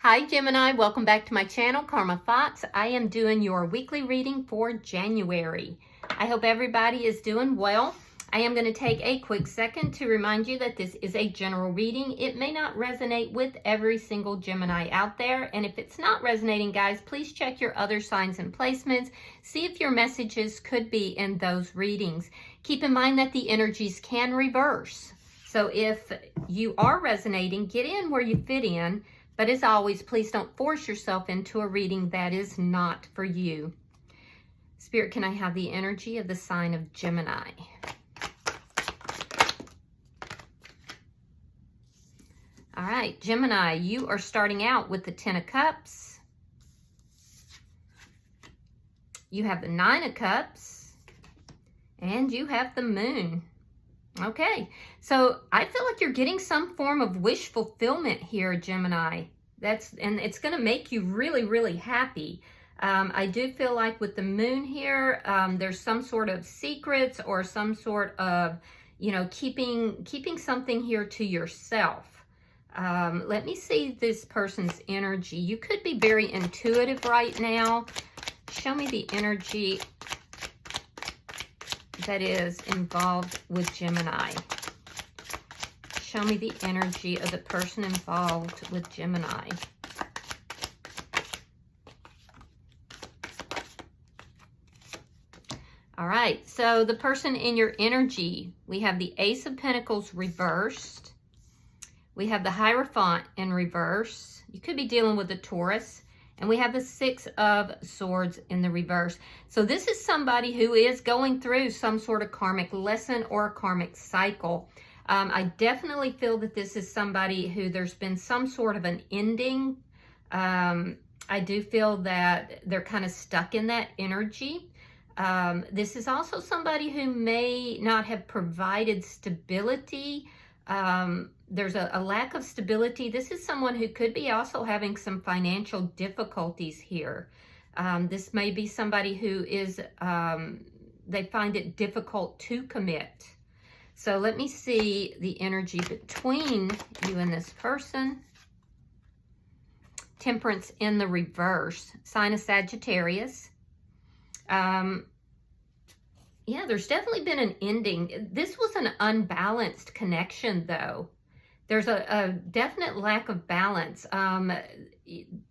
Hi Gemini, welcome back to my channel, Karma Fox. I am doing your weekly reading for January. I hope everybody is doing well. I am going to take a quick second to remind you that this is a general reading. It may not resonate with every single Gemini out there, and if it's not resonating, guys, please check your other signs and placements. See if your messages could be in those readings. Keep in mind that the energies can reverse. So if you are resonating, get in where you fit in. But as always, please don't force yourself into a reading that is not for you. Spirit, can I have the energy of the sign of Gemini? All right, Gemini, you are starting out with the Ten of Cups. You have the Nine of Cups. And you have the Moon. Okay, so I feel like you're getting some form of wish fulfillment here, Gemini. And it's going to make you really, really happy. I do feel like with the Moon here, there's some sort of secrets or some sort of, keeping something here to yourself. Let me see this person's energy. You could be very intuitive right now. Show me the energy that is involved with Gemini. Show me the energy of the person involved with Gemini. All right, so the person in your energy, we have the Ace of Pentacles reversed. We have the Hierophant in reverse. You could be dealing with the Taurus. And we have the Six of Swords in the reverse. So this is somebody who is going through some sort of karmic lesson or a karmic cycle. I definitely feel that this is somebody who there's been some sort of an ending. I do feel that they're kind of stuck in that energy. This is also somebody who may not have provided stability. There's a lack of stability. This is someone who could be also having some financial difficulties here. This may be somebody who is, they find it difficult to commit. So let me see the energy between you and this person. Temperance in the reverse. Sign of Sagittarius. Yeah, there's definitely been an ending. This was an unbalanced connection, though. There's a definite lack of balance.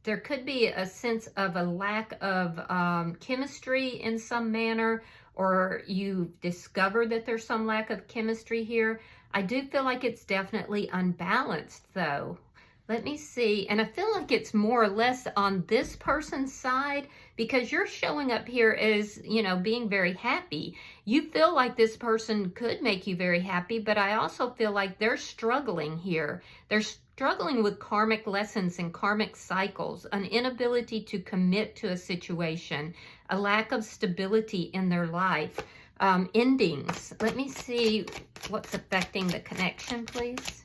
There could be a sense of a lack of chemistry in some manner, or you discover that there's some lack of chemistry here. I do feel like it's definitely unbalanced, though. Let me see. And I feel like it's more or less on this person's side because you're showing up here as, being very happy. You feel like this person could make you very happy, but I also feel like they're struggling here. They're struggling with karmic lessons and karmic cycles, an inability to commit to a situation, a lack of stability in their life, endings. Let me see what's affecting the connection, please.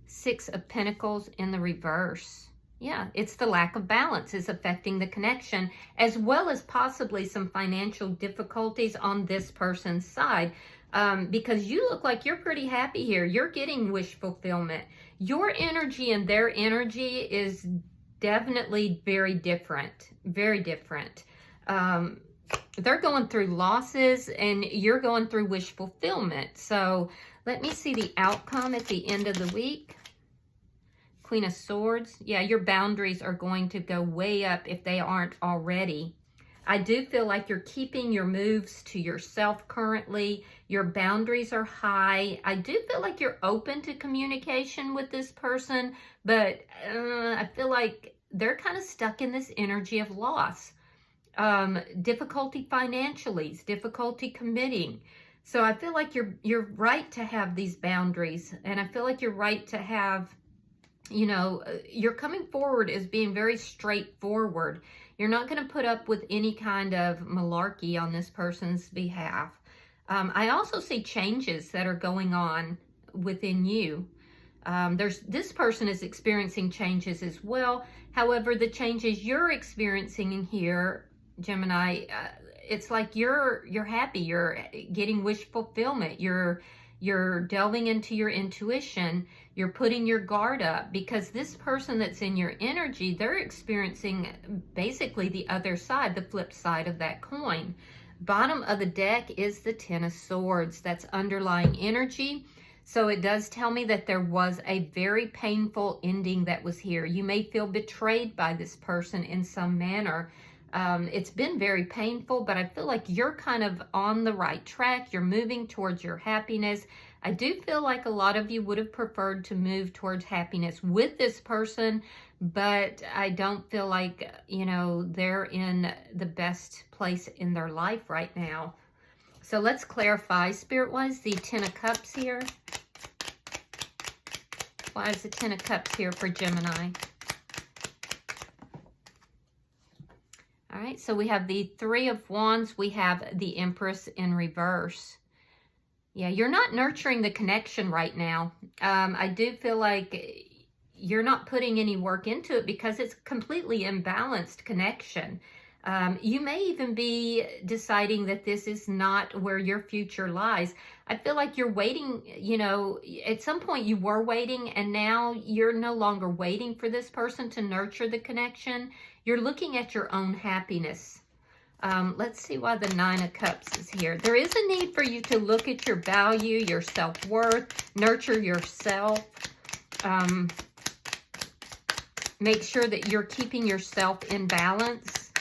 Six of Pentacles in the reverse. Yeah, it's the lack of balance is affecting the connection, as well as possibly some financial difficulties on this person's side. Because you look like you're pretty happy here. You're getting wish fulfillment. Your energy and their energy is definitely very different. Very different. They're going through losses and you're going through wish fulfillment. So let me see the outcome at the end of the week. Queen of Swords. Yeah, your boundaries are going to go way up if they aren't already. I do feel like you're keeping your moves to yourself currently. Your boundaries are high. I do feel like you're open to communication with this person, but I feel like they're kind of stuck in this energy of loss. Difficulty financially, difficulty committing. So I feel like you're right to have these boundaries, and I feel like you're right to have, you're coming forward as being very straightforward. You're not going to put up with any kind of malarkey on this person's behalf. I also see changes that are going on within you. This person is experiencing changes as well. However, the changes you're experiencing in here, Gemini, it's like you're happy. You're getting wish fulfillment. You're You're delving into your intuition. You're putting your guard up, because this person that's in your energy, they're experiencing basically the other side, the flip side of that coin. Bottom of the deck is the Ten of Swords. That's underlying energy. So it does tell me that there was a very painful ending that was here. You may feel betrayed by this person in some manner. It's been very painful, but I feel like you're kind of on the right track. You're moving towards your happiness. I do feel like a lot of you would have preferred to move towards happiness with this person, but I don't feel like, you know, they're in the best place in their life right now. So let's clarify. Spirit, why is the Ten of Cups here? Why is the Ten of Cups here for Gemini? All right, so we have the Three of Wands. We have the Empress in reverse. Yeah, you're not nurturing the connection right now. I do feel like you're not putting any work into it because it's completely imbalanced connection. You may even be deciding that this is not where your future lies. I feel like you're waiting, you know, at some point you were waiting, and now you're no longer waiting for this person to nurture the connection. You're looking at your own happiness. Let's see why the Nine of Cups is here. There is a need for you to look at your value, your self-worth, nurture yourself. Make sure that you're keeping yourself in balance.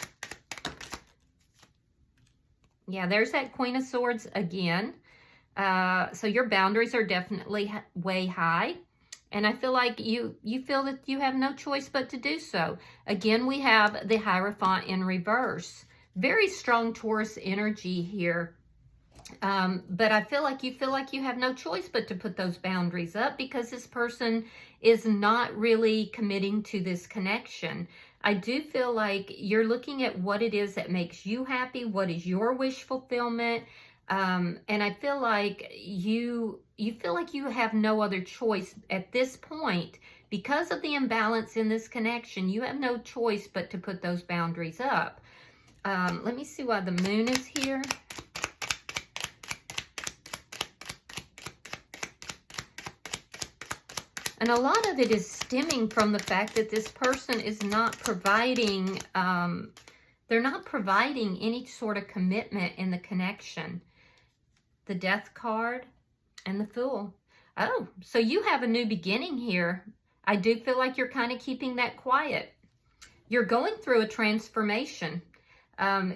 Yeah, there's that Queen of Swords again. So your boundaries are definitely way high. And I feel like you feel that you have no choice but to do so. Again, we have the Hierophant in reverse. Very strong Taurus energy here. But I feel like you have no choice but to put those boundaries up, because this person is not really committing to this connection. I do feel like you're looking at what it is that makes you happy, what is your wish fulfillment, and I feel like you feel like you have no other choice at this point. Because of the imbalance in this connection, you have no choice but to put those boundaries up. Let me see why the Moon is here. And a lot of it is stemming from the fact that this person is not providing, they're not providing any sort of commitment in the connection. The Death card and the Fool. Oh, so you have a new beginning here. I do feel like you're kind of keeping that quiet. You're going through a transformation.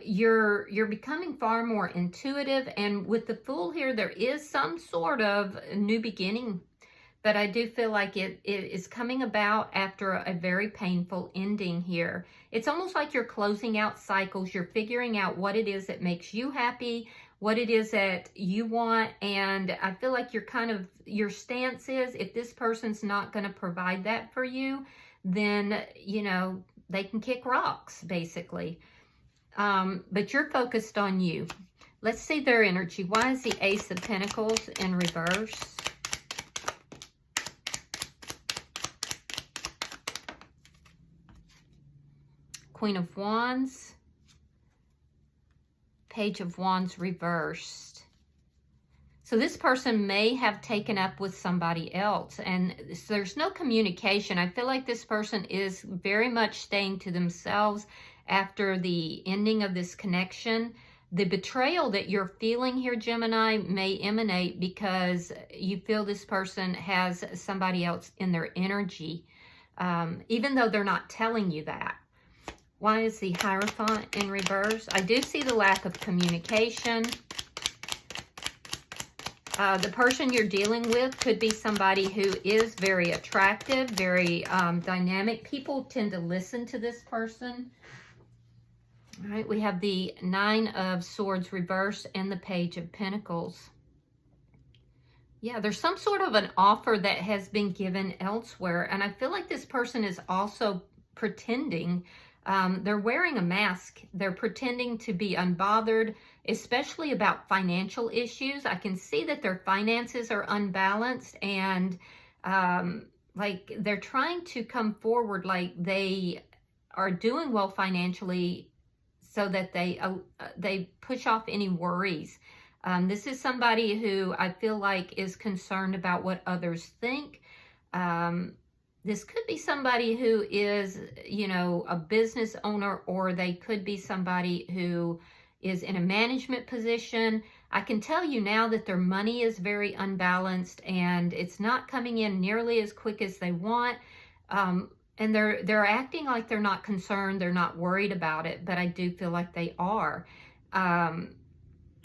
You're becoming far more intuitive, and with the Fool here, there is some sort of new beginning. But I do feel like it is coming about after a very painful ending here. It's almost like you're closing out cycles. You're figuring out what it is that makes you happy, what it is that you want. And I feel like your stance is, if this person's not going to provide that for you, then, you know, they can kick rocks, basically. But you're focused on you. Let's see their energy. Why is the Ace of Pentacles in reverse? Queen of Wands, Page of Wands reversed. So this person may have taken up with somebody else, and there's no communication. I feel like this person is very much staying to themselves after the ending of this connection. The betrayal that you're feeling here, Gemini, may emanate because you feel this person has somebody else in their energy, even though they're not telling you that. Why is the Hierophant in reverse? I do see the lack of communication. The person you're dealing with could be somebody who is very attractive, very dynamic. People tend to listen to this person. All right, we have the Nine of Swords reversed and the Page of Pentacles. Yeah, there's some sort of an offer that has been given elsewhere, and I feel like this person is also pretending. They're wearing a mask. They're pretending to be unbothered, especially about financial issues. I can see that their finances are unbalanced, and like they're trying to come forward like they are doing well financially, so that they push off any worries. This is somebody who I feel like is concerned about what others think. This could be somebody who is, you know, a business owner, or they could be somebody who is in a management position. I can tell you now that their money is very unbalanced and it's not coming in nearly as quick as they want. And they're acting like they're not concerned, they're not worried about it, but I do feel like they are.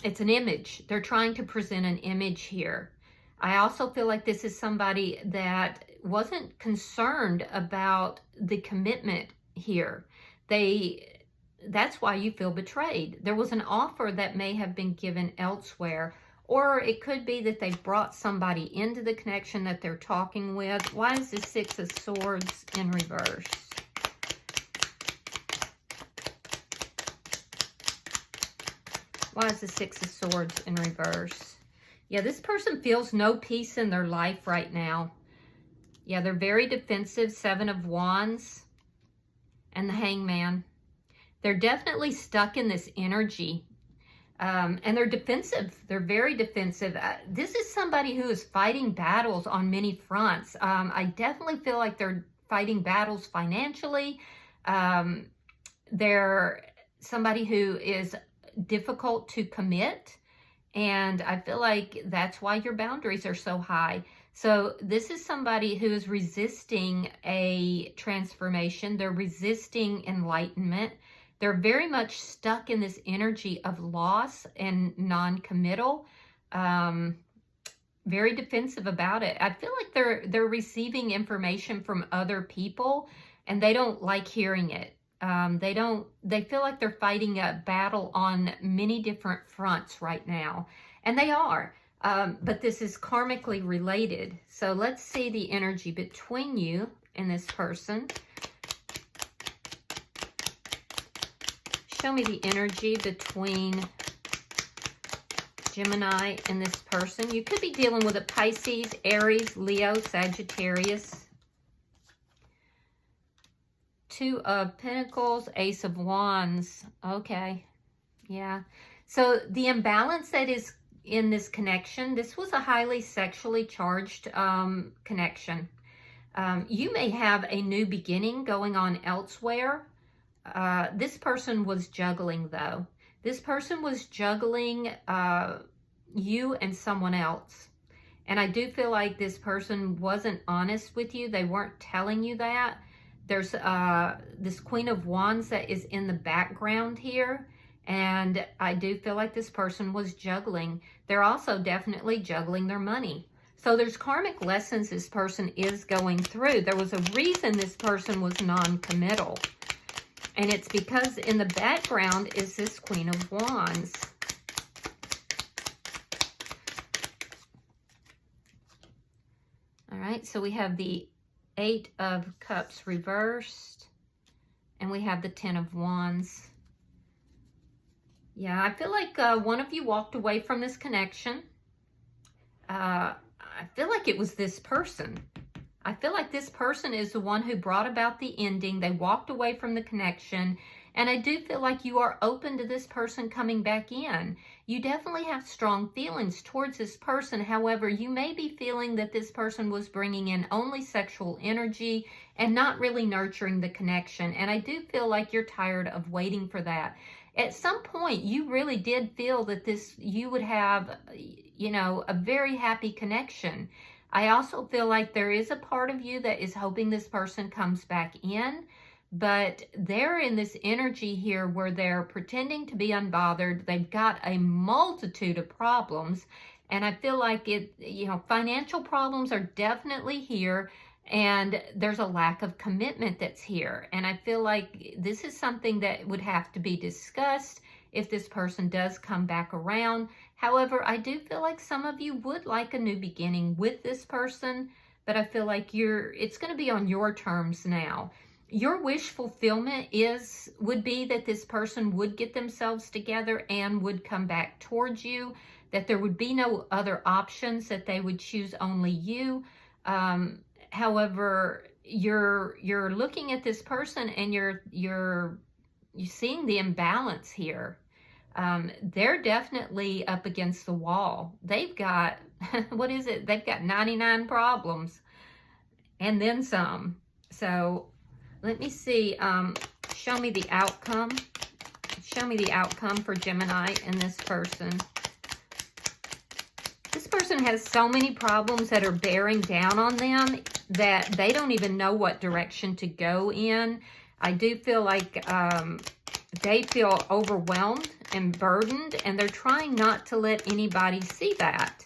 It's an image. They're trying to present an image here. I also feel like this is somebody that wasn't concerned about the commitment here. That's why you feel betrayed. There was an offer that may have been given elsewhere, or it could be that they brought somebody into the connection that they're talking with. Why is the Six of Swords in reverse? Why is the Six of Swords in reverse? Yeah, this person feels no peace in their life right now. Yeah, they're very defensive. Seven of Wands and the Hangman. They're definitely stuck in this energy. And they're defensive. They're very defensive. This is somebody who is fighting battles on many fronts. I definitely feel like they're fighting battles financially. They're somebody who is difficult to commit. And I feel like that's why your boundaries are so high. So this is somebody who is resisting a transformation. They're resisting enlightenment. They're very much stuck in this energy of loss and non-committal. Very defensive about it. I feel like they're receiving information from other people and they don't like hearing it. They feel like they're fighting a battle on many different fronts right now. And they are. But this is karmically related. So let's see the energy between you and this person. Show me the energy between Gemini and this person. You could be dealing with a Pisces, Aries, Leo, Sagittarius. Two of Pentacles, Ace of Wands. Okay. Yeah. So the imbalance that is in this connection, this was a highly sexually charged connection. You may have a new beginning going on elsewhere. This person was juggling, though. This person was juggling you and someone else. And I do feel like this person wasn't honest with you. They weren't telling you that. There's this Queen of Wands that is in the background here. And I do feel like this person was juggling. They're also definitely juggling their money. So there's karmic lessons this person is going through. There was a reason this person was non-committal. And it's because in the background is this Queen of Wands. All right, so we have the Eight of Cups reversed. And we have the Ten of Wands. Yeah, I feel like one of you walked away from this connection. I feel like it was this person. I feel like this person is the one who brought about the ending. They walked away from the connection. And I do feel like you are open to this person coming back in. You definitely have strong feelings towards this person. However, you may be feeling that this person was bringing in only sexual energy and not really nurturing the connection. And I do feel like you're tired of waiting for that. At some point, you really did feel that you would have, you know, a very happy connection. I also feel like there is a part of you that is hoping this person comes back in, but they're in this energy here where they're pretending to be unbothered. They've got a multitude of problems, and I feel like financial problems are definitely here, and there's a lack of commitment that's here. And I feel like this is something that would have to be discussed if this person does come back around. However, I do feel like some of you would like a new beginning with this person, but I feel like it's going to be on your terms now. Your wish fulfillment would be that this person would get themselves together and would come back towards you, that there would be no other options, that they would choose only you. However, you're looking at this person and you're seeing the imbalance here. they're definitely up against the wall. They've got, what is it? They've got 99 problems and then some. So let me see. Show me the outcome. Show me the outcome for Gemini and this person. This person has so many problems that are bearing down on them that they don't even know what direction to go in. I do feel like they feel overwhelmed and burdened, and they're trying not to let anybody see that.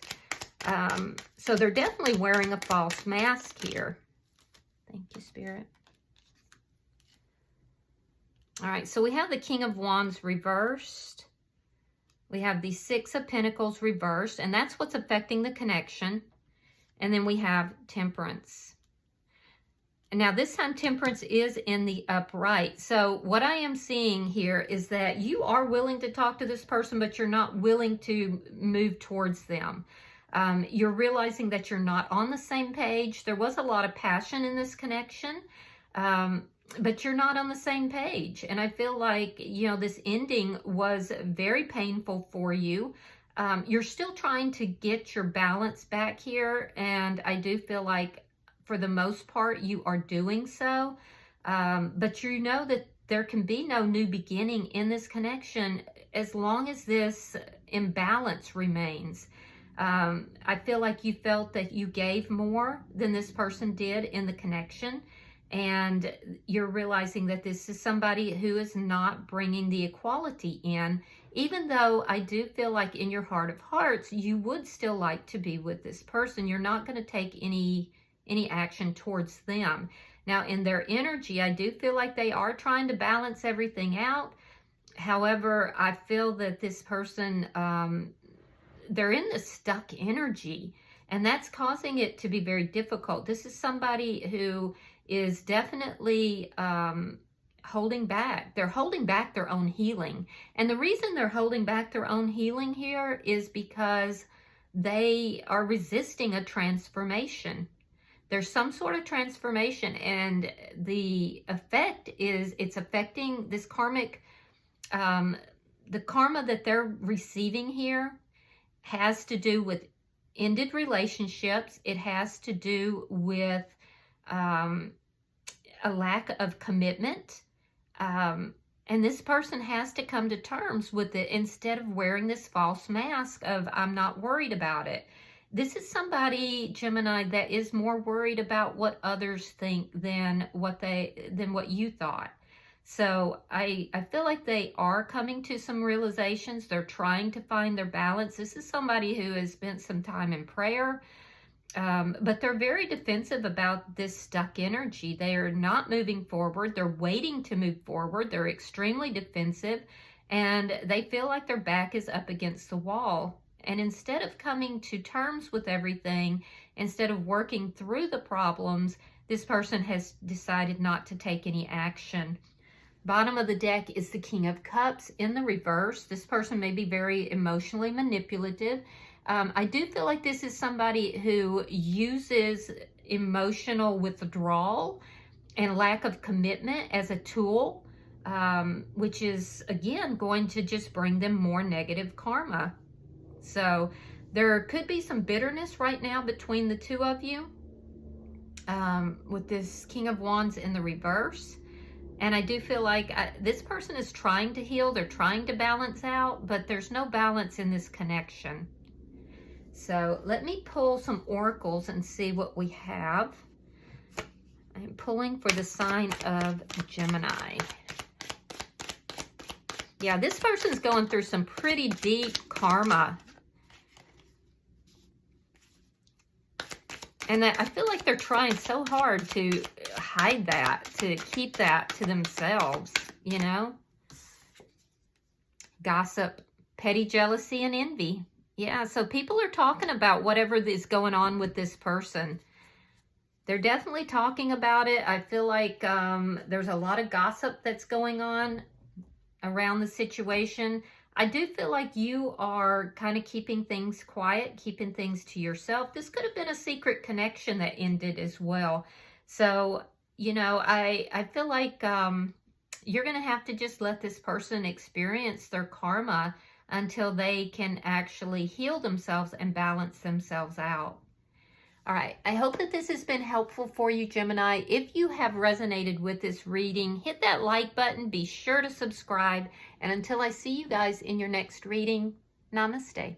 So they're definitely wearing a false mask here. Thank you, Spirit. All right, so we have the King of Wands reversed. We have the Six of Pentacles reversed, and that's what's affecting the connection. And then we have Temperance. And now this time Temperance is in the upright. So what I am seeing here is that you are willing to talk to this person, but you're not willing to move towards them. You're realizing that you're not on the same page. There was a lot of passion in this connection, but you're not on the same page. And I feel like, you know, this ending was very painful for you. You're still trying to get your balance back here. And I do feel like for the most part, you are doing so. But you know that there can be no new beginning in this connection as long as this imbalance remains. I feel like you felt that you gave more than this person did in the connection. And you're realizing that this is somebody who is not bringing the equality in, even though I do feel like in your heart of hearts, you would still like to be with this person. You're not going to take any action towards them. Now, in their energy, I do feel like they are trying to balance everything out. However, I feel that this person, they're in the stuck energy, and that's causing it to be very difficult. This is somebody who is definitely holding back. They're holding back their own healing. And the reason they're holding back their own healing here is because they are resisting a transformation. There's some sort of transformation, and the effect is it's affecting this karmic, the karma that they're receiving here has to do with ended relationships. It has to do with a lack of commitment. And this person has to come to terms with it instead of wearing this false mask of, I'm not worried about it. This is somebody, Gemini, that is more worried about what others think than what you thought. So I feel like they are coming to some realizations. They're trying to find their balance. This is somebody who has spent some time in prayer, but they're very defensive about this stuck energy. They are not moving forward. They're waiting to move forward. They're extremely defensive, and they feel like their back is up against the wall. And instead of coming to terms with everything, instead of working through the problems, this person has decided not to take any action. Bottom of the deck is the King of Cups in the reverse. This person may be very emotionally manipulative. I do feel like this is somebody who uses emotional withdrawal and lack of commitment as a tool, which is, again, going to just bring them more negative karma. So there could be some bitterness right now between the two of you with this King of Wands in the reverse. And I do feel like this person is trying to heal. They're trying to balance out, but there's no balance in this connection. So let me pull some oracles and see what we have. I'm pulling for the sign of Gemini. Yeah, this person's going through some pretty deep karma. And I feel like they're trying so hard to hide that, to keep that to themselves, you know? Gossip, petty jealousy, and envy. Yeah, so people are talking about whatever is going on with this person. They're definitely talking about it. I feel like there's a lot of gossip that's going on around the situation. I do feel like you are kind of keeping things quiet, keeping things to yourself. This could have been a secret connection that ended as well. So, you know, I feel like you're going to have to just let this person experience their karma until they can actually heal themselves and balance themselves out. All right, I hope that this has been helpful for you, Gemini. If you have resonated with this reading, hit that like button. Be sure to subscribe. And until I see you guys in your next reading, namaste.